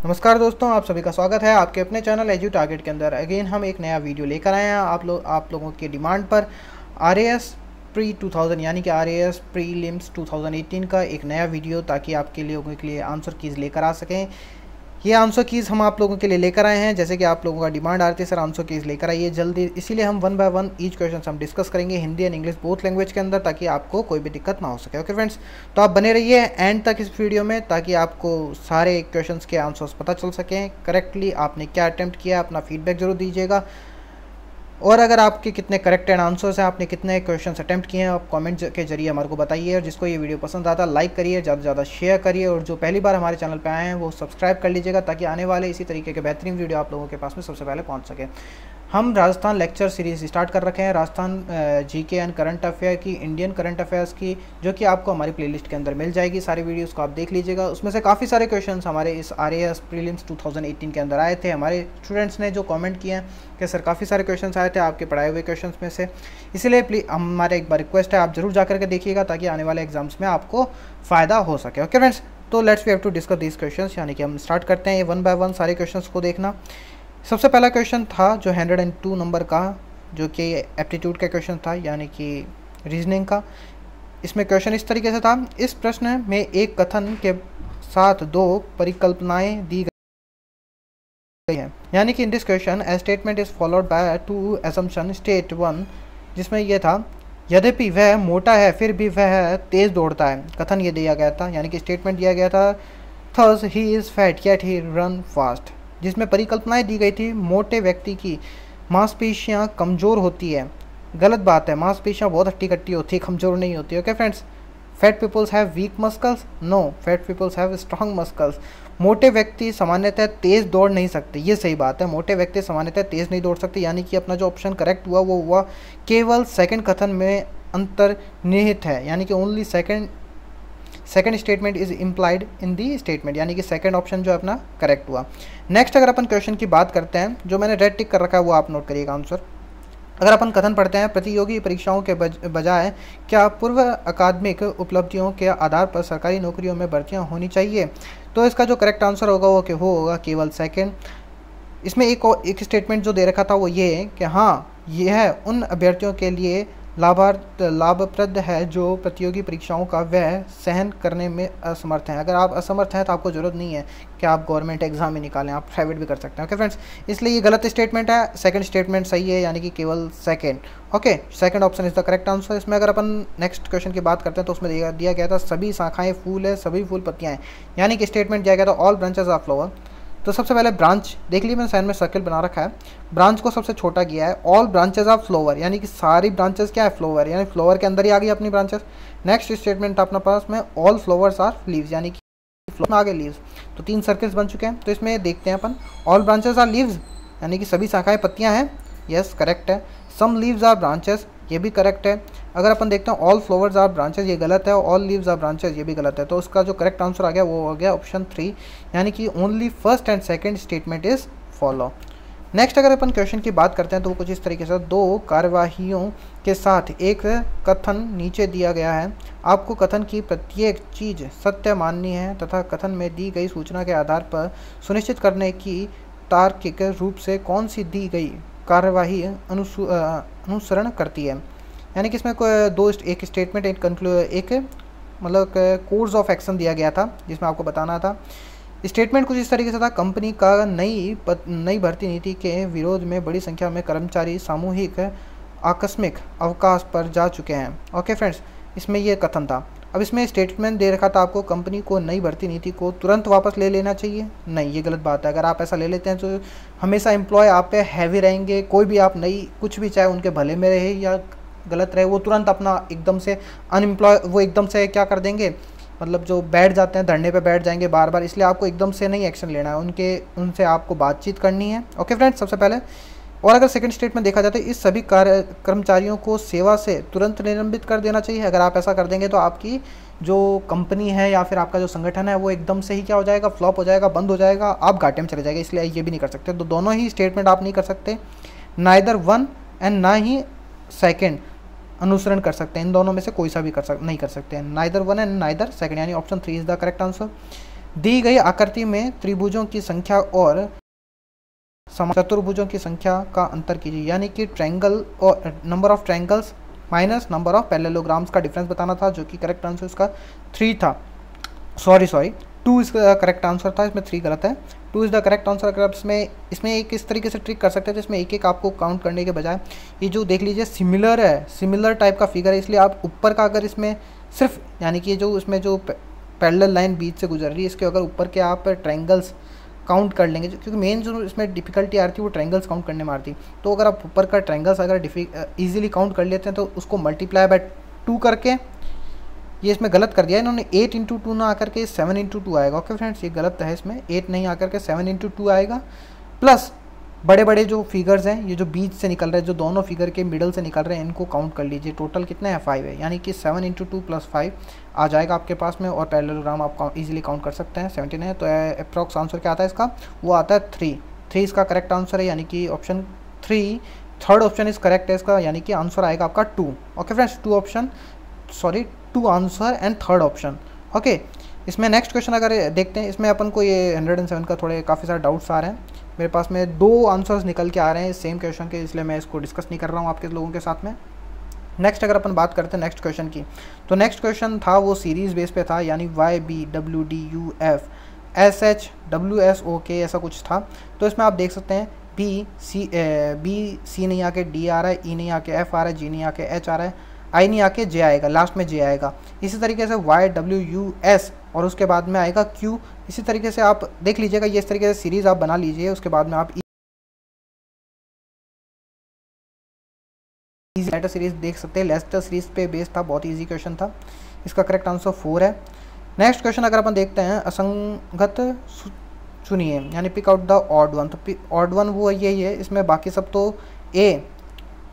नमस्कार दोस्तों, आप सभी का स्वागत है आपके अपने चैनल एजू टारगेट के अंदर। अगेन हम एक नया वीडियो लेकर आए हैं आप लोगों की डिमांड पर। RAS प्री 2000 यानी कि RAS प्रीलिम्स 2018 का एक नया वीडियो, ताकि आपके लोगों के लिए आंसर कीज़ लेकर आ सकें। ये आंसर कीज़ हम आप लोगों के लिए लेकर आए हैं, जैसे कि आप लोगों का डिमांड आ रही थी सर आंसर कीज़ लेकर आइए जल्दी। इसीलिए हम one by one each question हम डिस्कस करेंगे Hindi and English both language के अंदर, ताकि आपको कोई भी दिक्कत ना हो सके। ओके फ्रेंड्स, तो आप बने रहिए एंड तक इस वीडियो में, ताकि आपको सारे क्वेश्चंस के आंसर्स पता चल सकें। करेक्टली आपने क्या अटैम्प्ट किया, अपना फीडबैक जरूर दीजिएगा। और अगर आपके कितने करेक्ट एंड आंसर्स हैं, आपने कितने क्वेश्चंस अटैम्प्ट किए हैं, आप कमेंट के जरिए हमारे को बताइए। और जिसको ये वीडियो पसंद आता है लाइक करिए, ज़्यादा से ज़्यादा शेयर करिए, और जो पहली बार हमारे चैनल पे आए हैं वो सब्सक्राइब कर लीजिएगा, ताकि आने वाले इसी तरीके के बेहतरीन वीडियो आप लोगों के पास में सबसे पहले पहुँच सके। हम राजस्थान लेक्चर सीरीज़ स्टार्ट कर रखे हैं, Rajasthan GK and current affair की, इंडियन करंट अफेयर्स की, जो कि आपको हमारी प्लेलिस्ट के अंदर मिल जाएगी। सारी वीडियोस को आप देख लीजिएगा। उसमें से काफ़ी सारे क्वेश्चंस हमारे इस RAS प्रीलिम्स 2018 के अंदर आए थे। हमारे स्टूडेंट्स ने जो कमेंट किए हैं कि सर काफ़ी सारे क्वेश्चंस आए थे आपके पढ़ाए हुए क्वेश्चंस में से, इसीलिए हमारे एक बार रिक्वेस्ट है, आप जरूर जा करके देखिएगा, ताकि आने वाले एग्जाम्स में आपको फ़ायदा हो सके। ओके फ्रेंड्स, तो let's we have to discuss these questions, यानी कि हम स्टार्ट करते हैं ये वन बाय वन सारे क्वेश्चंस को देखना। सबसे पहला क्वेश्चन था जो 102 नंबर का, जो कि एप्टीट्यूड का क्वेश्चन था, यानी कि रीजनिंग का। इसमें क्वेश्चन इस तरीके से था, इस प्रश्न में एक कथन के साथ दो परिकल्पनाएं दी गई हैं, यानी कि in this question A statement is followed by two assumption. State 1 जिसमें यह था, यद्यपि वह मोटा है फिर भी वह तेज दौड़ता है। कथन ये दिया गया था, यानी कि स्टेटमेंट दिया गया था, thus he is fat yet he run fast. जिसमें परिकल्पनाएं दी गई थी, मोटे व्यक्ति की मांसपेशियां कमज़ोर होती है। गलत बात है, मांसपेशियां बहुत हट्टी कट्टी होती है, कमज़ोर नहीं होती है। Okay friends, fat peoples have weak muscles, no, fat peoples have strong muscles. मोटे व्यक्ति सामान्यतः तेज़ दौड़ नहीं सकते, ये सही बात है, मोटे व्यक्ति सामान्यतः तेज़ नहीं दौड़ सकते, यानी कि अपना जो ऑप्शन करेक्ट हुआ वो हुआ केवल सेकंड कथन में अंतर्निहित है, यानी कि only second statement is implied in the statement, यानी कि सेकंड ऑप्शन जो है अपना करेक्ट हुआ। नेक्स्ट अगर अपन क्वेश्चन की बात करते हैं, जो मैंने रेड टिक कर रखा है वो आप नोट करिएगा आंसर। अगर अपन कथन पढ़ते हैं, प्रतियोगी परीक्षाओं के बजाय क्या पूर्व अकादमिक उपलब्धियों के आधार पर सरकारी नौकरियों में भर्तियां होनी चाहिए, तो इसका जो करेक्ट आंसर होगा वो होगा केवल सेकंड। इसमें एक स्टेटमेंट जो दे रखा था वो ये कि हाँ, यह उन अभ्यर्थियों के लिए लाभप्रद है जो प्रतियोगी परीक्षाओं का व्यय सहन करने में असमर्थ हैं। अगर आप असमर्थ हैं तो आपको ज़रूरत नहीं है कि आप गवर्नमेंट एग्जाम ही निकालें, आप प्राइवेट भी कर सकते हैं। ओके फ्रेंड्स, इसलिए ये गलत स्टेटमेंट है, सेकंड स्टेटमेंट सही है, यानी कि केवल second. Okay, second option is the correct answer. इसमें अगर अपन नेक्स्ट क्वेश्चन की बात करते हैं, तो उसमें दिया गया था, सभी शाखाएँ फूल है, सभी फूल पत्तियाँ हैं, यानी कि स्टेटमेंट दिया गया था ऑल ब्रांचेस ऑफ फ्लावर। तो सबसे पहले ब्रांच देख लीजिए, मैंने साइन में सर्कल बना रखा है, ब्रांच को सबसे छोटा किया है। ऑल ब्रांचेस ऑफ फ्लावर, यानी कि सारी ब्रांचेस क्या है, फ्लावर, यानी फ्लावर के अंदर ही आ गई अपनी ब्रांचेस। नेक्स्ट स्टेटमेंट अपने पास में ऑल फ्लावर्स आर लीव्स, यानी कि फ्लावर में आ गए लीव्स, तो 3 सर्कल्स बन चुके हैं। तो इसमें देखते हैं अपन, ऑल ब्रांचेस आर लीव्स, यानी कि सभी शाखाएं पत्तियां हैं, यस करेक्ट है। सम लीव्स आर ब्रांचेस, ये भी करेक्ट है। अगर अपन देखते हैं ऑल फ्लावर्स आर ब्रांचेस, ये गलत है, ऑल लीव्स आर ब्रांचेस, ये भी गलत है। तो उसका जो करेक्ट आंसर आ गया वो हो गया ऑप्शन 3, यानी कि only first and second statement is follow. Next अगर अपन क्वेश्चन की बात करते हैं, तो वो कुछ इस तरीके से, दो कार्यवाहियों के साथ एक कथन नीचे दिया गया है, आपको कथन की प्रत्येक चीज़ सत्य माननी है तथा कथन में दी गई सूचना के आधार पर सुनिश्चित करने की तार्किक रूप से कौन सी दी गई कार्यवाही अनुसरण करती है। यानी कि इसमें एक स्टेटमेंट एक मतलब कोर्स ऑफ एक्शन दिया गया था, जिसमें आपको बताना था। स्टेटमेंट कुछ इस तरीके से था, कंपनी का नई भर्ती नीति के विरोध में बड़ी संख्या में कर्मचारी सामूहिक आकस्मिक अवकाश पर जा चुके हैं। ओके फ्रेंड्स, इसमें ये कथन था। अब इसमें स्टेटमेंट दे रखा था आपको, कंपनी को नई भर्ती नीति को तुरंत वापस ले लेना चाहिए, नहीं, ये गलत बात है। अगर आप ऐसा ले लेते हैं तो हमेशा एम्प्लॉय आप पे हैवी रहेंगे, कोई भी आप नई कुछ भी चाहे उनके भले में रहे या गलत रहे, वो तुरंत अपना एकदम से वो एकदम से क्या कर देंगे, मतलब जो बैठ जाते हैं धरने पे बैठ जाएंगे बार बार, इसलिए आपको एकदम से नहीं एक्शन लेना है, उनसे आपको बातचीत करनी है। ओके फ्रेंड्स, सबसे पहले। और अगर सेकंड स्टेटमेंट देखा जाए तो इस सभी कर्मचारियों को सेवा से तुरंत निलंबित कर देना चाहिए। अगर आप ऐसा कर देंगे तो आपकी जो कंपनी है या फिर आपका जो संगठन है वो एकदम से ही क्या हो जाएगा, फ्लॉप हो जाएगा, बंद हो जाएगा, आप घाटे में चले जाएगा, इसलिए ये भी नहीं कर सकते। तो दोनों ही स्टेटमेंट आप नहीं कर सकते, नाइदर वन एंड ना ही सेकेंड अनुसरण कर सकते हैं, इन दोनों में से कोई सा भी नहीं कर सकते हैं, neither one and neither second, यानी option 3 is the correct answer. दी गई आकृति में त्रिभुजों की संख्या और चतुर्भुजों की संख्या का अंतर कीजिए, यानी कि ट्रायंगल और number of triangles minus number of parallelograms का डिफरेंस बताना था, जो कि करेक्ट आंसर इसका 3 था। सॉरी 2 इसका करेक्ट आंसर था, इसमें 3 गलत है। 2 इज़ द करेक्ट आंसर। अगर आप इसमें एक इस तरीके से ट्रिक कर सकते हैं, जिसमें एक एक आपको काउंट करने के बजाय ये जो देख लीजिए सिमिलर है, सिमिलर टाइप का फिगर है, इसलिए आप ऊपर का अगर इसमें सिर्फ यानी कि जो इसमें जो पैरेलल लाइन बीच से गुजर रही है, इसके अगर ऊपर के आप ट्रायंगल्स काउंट कर लेंगे, क्योंकि मेन जो इसमें डिफिकल्टी आ रही थी वो ट्रायंगल्स काउंट करने में आ रही थी। तो अगर आप ऊपर का ट्रायंगल्स अगर ईजिली काउंट कर लेते हैं तो उसको मल्टीप्लाई बाय 2 करके, ये इसमें गलत कर दिया इन्होंने, 8 इंटू 2 ना आकर के 7 इंटू 2 आएगा। ओके फ्रेंड्स, ये गलत है, इसमें 8 नहीं आकर के 7 इंटू 2 आएगा। प्लस बड़े बड़े जो फिगर्स हैं, ये जो बीच से निकल रहे हैं, जो दोनों फिगर के मिडल से निकल रहे हैं, इनको काउंट कर लीजिए। टोटल कितना है 5 है, यानी कि 7 इंटू 2 प्लस 5 आ जाएगा आपके पास में। और पैरेललोग्राम आप इजीली काउंट कर सकते हैं, 17 है। तो अप्रॉक्स आंसर क्या आता है इसका, वो आता है 3 इसका करेक्ट आंसर है, यानी कि option 3। Third option is correct है इसका, यानी कि आंसर आएगा आपका 2। Okay friends, 2 answer and third option. Okay, इसमें नेक्स्ट क्वेश्चन अगर देखते हैं, इसमें अपन को ये 107 का थोड़े काफ़ी सारे डाउट्स आ रहे हैं। मेरे पास में 2 आंसर्स निकल के आ रहे हैं सेम क्वेश्चन के, इसलिए मैं इसको डिस्कस नहीं कर रहा हूँ आपके लोगों के साथ में। नेक्स्ट अगर अपन बात करते हैं नेक्स्ट क्वेश्चन की, तो नेक्स्ट क्वेश्चन था वो सीरीज़ बेस पे था, यानी YBWDUF SHWSOK ऐसा कुछ था। तो इसमें आप देख सकते हैं B C नहीं आके D आ रहा है, E नहीं आके F आ रहा है, G नहीं आके H आ रहा है, I नहीं आके J आएगा, लास्ट में J आएगा। इसी तरीके से YWUS और उसके बाद में आएगा Q। इसी तरीके से आप देख लीजिएगा, ये इस तरीके से सीरीज़ आप बना लीजिए, उसके बाद में आप इजी लेटर सीरीज देख सकते हैं। लेटर सीरीज पे बेस था, बहुत इजी क्वेश्चन था। इसका करेक्ट आंसर 4 है। नेक्स्ट क्वेश्चन अगर अपन देखते हैं, असंगत चुनिए, यानी pick out the odd one. तो ऑड वन वो यही है, इसमें बाकी सब तो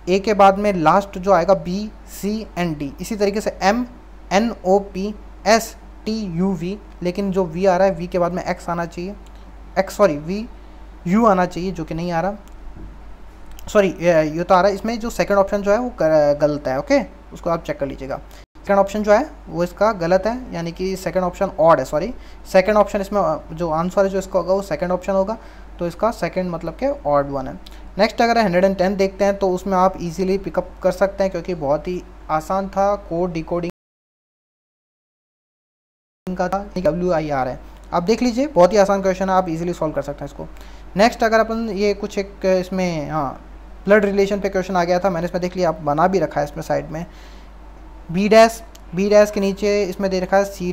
ए के बाद में लास्ट जो आएगा B C एंड D। इसी तरीके से M N O P S T U V, लेकिन जो V आ रहा है, V के बाद में X आना चाहिए, V U आना चाहिए, जो कि नहीं आ रहा। सॉरी, ये तो आ रहा है। इसमें जो सेकंड ऑप्शन जो है वो गलत है। ओके, उसको आप चेक कर लीजिएगा। सेकंड ऑप्शन जो है वो इसका गलत है, यानी कि सेकंड ऑप्शन ऑड है। सॉरी, सेकंड ऑप्शन इसमें जो आंसर है जो इसका होगा वो सेकंड ऑप्शन होगा, तो इसका सेकंड मतलब के ऑड वन है। नेक्स्ट अगर 110 देखते हैं, तो उसमें आप इजीली पिकअप कर सकते हैं, क्योंकि बहुत ही आसान था, कोड डिकोडिंग का था, WIR है। आप देख लीजिए, बहुत ही आसान क्वेश्चन है, आप इजीली सॉल्व कर सकते हैं इसको। नेक्स्ट अगर अपन ये कुछ एक इसमें ब्लड रिलेशन पे क्वेश्चन आ गया था, मैंने इसमें देख लिया, आप बना भी रखा है इसमें साइड में। बी डैश के नीचे इसमें दे रखा है सी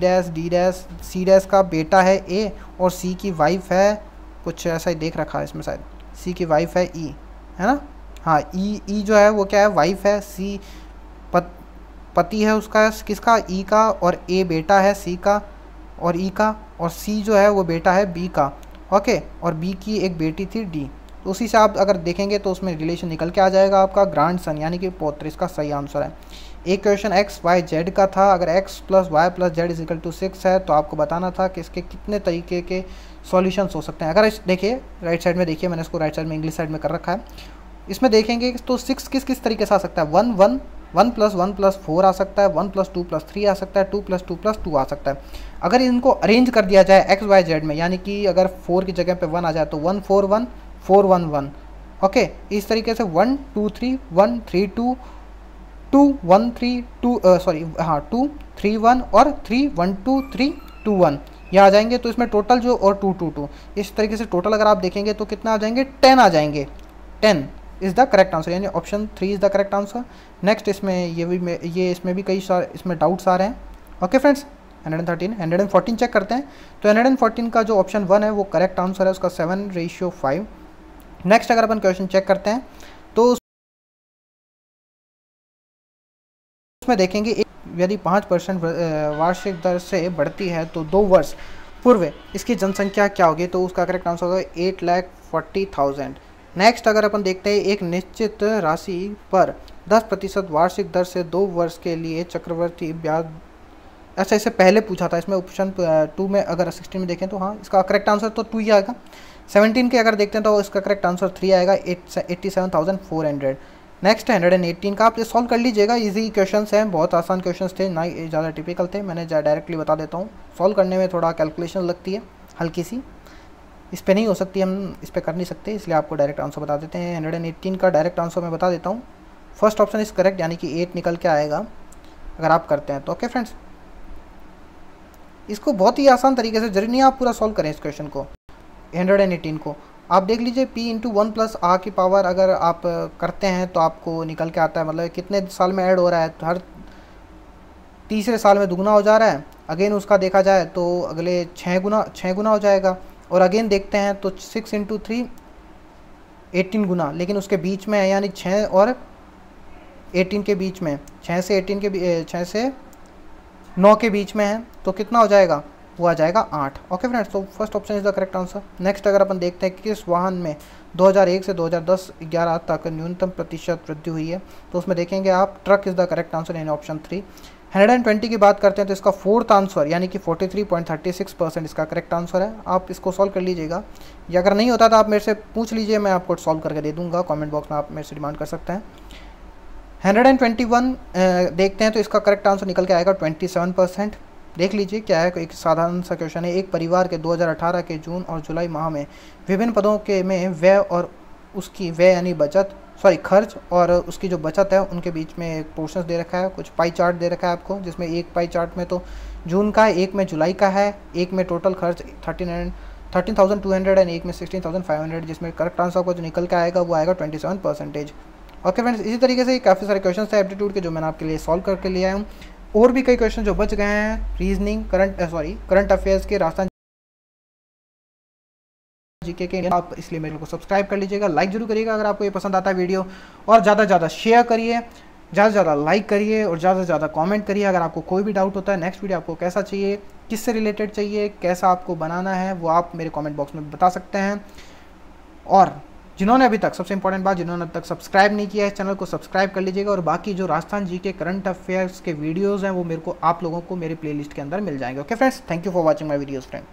डैश का बेटा है ए और सी की वाइफ है, कुछ ऐसा ही देख रखा है इसमें शायद, सी की वाइफ है ई, है ना। हाँ, ई जो है वो क्या है, वाइफ है। सी पति है उसका, किसका, ई का, और ए बेटा है सी का और ई का, और सी जो है वो बेटा है बी का। ओके, और बी की एक बेटी थी डी। तो उसी से आप अगर देखेंगे तो उसमें रिलेशन निकल के आ जाएगा आपका ग्रैंड सन, यानी कि पौत्र। इसका सही आंसर है। एक क्वेश्चन XYZ का था, अगर X + Y + Z = 6 है, तो आपको बताना था कि इसके कितने तरीके के सॉल्यूशंस हो सकते हैं। अगर देखिए राइट साइड में, देखिए मैंने इसको राइट साइड में इंग्लिश साइड में कर रखा है, इसमें देखेंगे तो 6 किस तरीके से आ सकता है। 1 1 1 + 1 + 4 आ सकता है, 1 + 2 + 3 आ सकता है, 2 + 2 + 2 आ सकता है। अगर इनको अरेंज कर दिया जाए XYZ में, यानी कि अगर 4 की जगह पे 1 आ जाए तो 1 4 1 4 1 1। ओके, इस तरीके से 1 2 3 1 3 2 2 1 3 2 2 3 1 और 3 1 2 3 2 1 ये आ जाएंगे। तो इसमें टोटल जो और 2 2 2 इस तरीके से टोटल अगर आप देखेंगे तो कितना आ जाएंगे, 10 आ जाएंगे। 10 इज़ द करेक्ट आंसर, यानी option 3 is the correct answer. Next इसमें इसमें भी कई सारे इसमें डाउट्स आ रहे हैं। ओके फ्रेंड्स, 114 चेक करते हैं। तो 114 का जो ऑप्शन 1 है वो करेक्ट आंसर है, उसका 7:5। नेक्स्ट अगर अपन क्वेश्चन चेक करते हैं तो उसमें देखेंगे यदि 5% वार्षिक दर से बढ़ती है तो 2 वर्ष पूर्व इसकी जनसंख्या क्या होगी, तो उसका करेक्ट आंसर होगा 8,40,000। नेक्स्ट अगर अपन देखते हैं, एक निश्चित राशि पर 10% वार्षिक दर से 2 वर्ष के लिए चक्रवर्ती ब्याज, अच्छा इससे पहले पूछा था, इसमें ऑप्शन 2 में अगर 16 में देखें तो हाँ इसका करेक्ट आंसर तो 2 ही आएगा। 17 के अगर देखते हैं तो इसका करेक्ट आंसर 3 आएगा, 87,400। नेक्स्ट 118 का, आप ये सॉल्व कर लीजिएगा। इजी क्वेश्चंस हैं, बहुत आसान क्वेश्चंस थे, ना ज़्यादा टिपिकल थे। मैंने डायरेक्टली बता देता हूँ, सॉल्व करने में थोड़ा कैलकुलेशन लगती है हल्की सी, इस पे नहीं हो सकती, हम इस पे कर नहीं सकते, इसलिए आपको डायरेक्ट आंसर बता देते हैं। 118 का डायरेक्ट आंसर मैं बता देता हूँ। फर्स्ट ऑप्शन इज़ करेक्ट, यानी कि 8 निकल के आएगा अगर आप करते हैं तो। ओके फ्रेंड्स, इसको बहुत ही आसान तरीके से, जरूरी नहीं आप पूरा सॉल्व करें इस क्वेश्चन को, 118 को। आप देख लीजिए p इंटू 1 प्लस आ की पावर अगर आप करते हैं तो आपको निकल के आता है, मतलब कितने साल में ऐड हो रहा है, तो हर तीसरे साल में दुगना हो जा रहा है। अगेन उसका देखा जाए तो अगले 6 गुना हो जाएगा। और अगेन देखते हैं तो 6 इंटू 3 18 गुना, लेकिन उसके बीच में है, यानी 6 और 18 के बीच में, 6 से 9 के बीच में है, तो कितना हो जाएगा, वो आ जाएगा 8। ओके फ्रेंड्स, तो first option is the correct answer. Next अगर अपन देखते हैं कि किस वाहन में 2001 से 2010-11 तक न्यूनतम प्रतिशत वृद्धि हुई है, तो उसमें देखेंगे आप truck is the correct answer in option 3। 120 की बात करते हैं तो इसका फोर्थ आंसर यानी कि 43.36% इसका करेक्ट आंसर है। आप इसको सॉल्व कर लीजिएगा, या अगर नहीं होता तो आप मेरे से पूछ लीजिए, मैं आपको सॉल्व करके दे दूंगा, कमेंट बॉक्स में आप मेरे से डिमांड कर सकते हैं। 121 देखते हैं तो इसका करेक्ट आंसर निकल के आएगा 27%। देख लीजिए क्या है, एक साधारण सा क्वेश्चन है। एक परिवार के 2018 के जून और जुलाई माह में विभिन्न पदों के में व्यय और उसकी व्यय यानी खर्च और उसकी जो बचत है उनके बीच में एक पोर्शन दे रखा है, कुछ पाई चार्ट दे रखा है आपको, जिसमें एक पाई चार्ट में तो जून का है, एक में जुलाई का है, एक में टोटल खर्च 13,200 एंड एक में 16,500, जिसमें करेक्ट आंसर को जो निकल के आएगा वो आएगा 27%। ओके फ्रेंड्स, इसी तरीके से काफ़ी सारे क्वेश्चन थे एप्टीट्यूड के जो मैंने आपके लिए सॉल्व करके लिए आया हूँ। और भी कई क्वेश्चन जो बच गए हैं रीजनिंग, करंट अफेयर्स के, राजस्थान जीके के, आप इसलिए मेरे को सब्सक्राइब कर लीजिएगा, लाइक जरूर करिएगा अगर आपको ये पसंद आता है वीडियो, और ज़्यादा से ज़्यादा शेयर करिए, ज़्यादा से ज़्यादा लाइक करिए और ज़्यादा से ज़्यादा कमेंट करिए। अगर आपको कोई भी डाउट होता है, नेक्स्ट वीडियो आपको कैसा चाहिए, किससे रिलेटेड चाहिए, कैसा आपको बनाना है, वो आप मेरे कमेंट बॉक्स में बता सकते हैं। और जिन्होंने अभी तक, सबसे इंपॉर्टेंट बात, जिन्होंने अभी तक सब्सक्राइब नहीं किया है, चैनल को सब्सक्राइब कर लीजिएगा। और बाकी जो राजस्थान जी के करंट अफेयर्स के वीडियोज़ हैं वो मेरे को, आप लोगों को मेरे प्लेलिस्ट के अंदर मिल जाएंगे। Okay friends, thank you for watching my videos friend.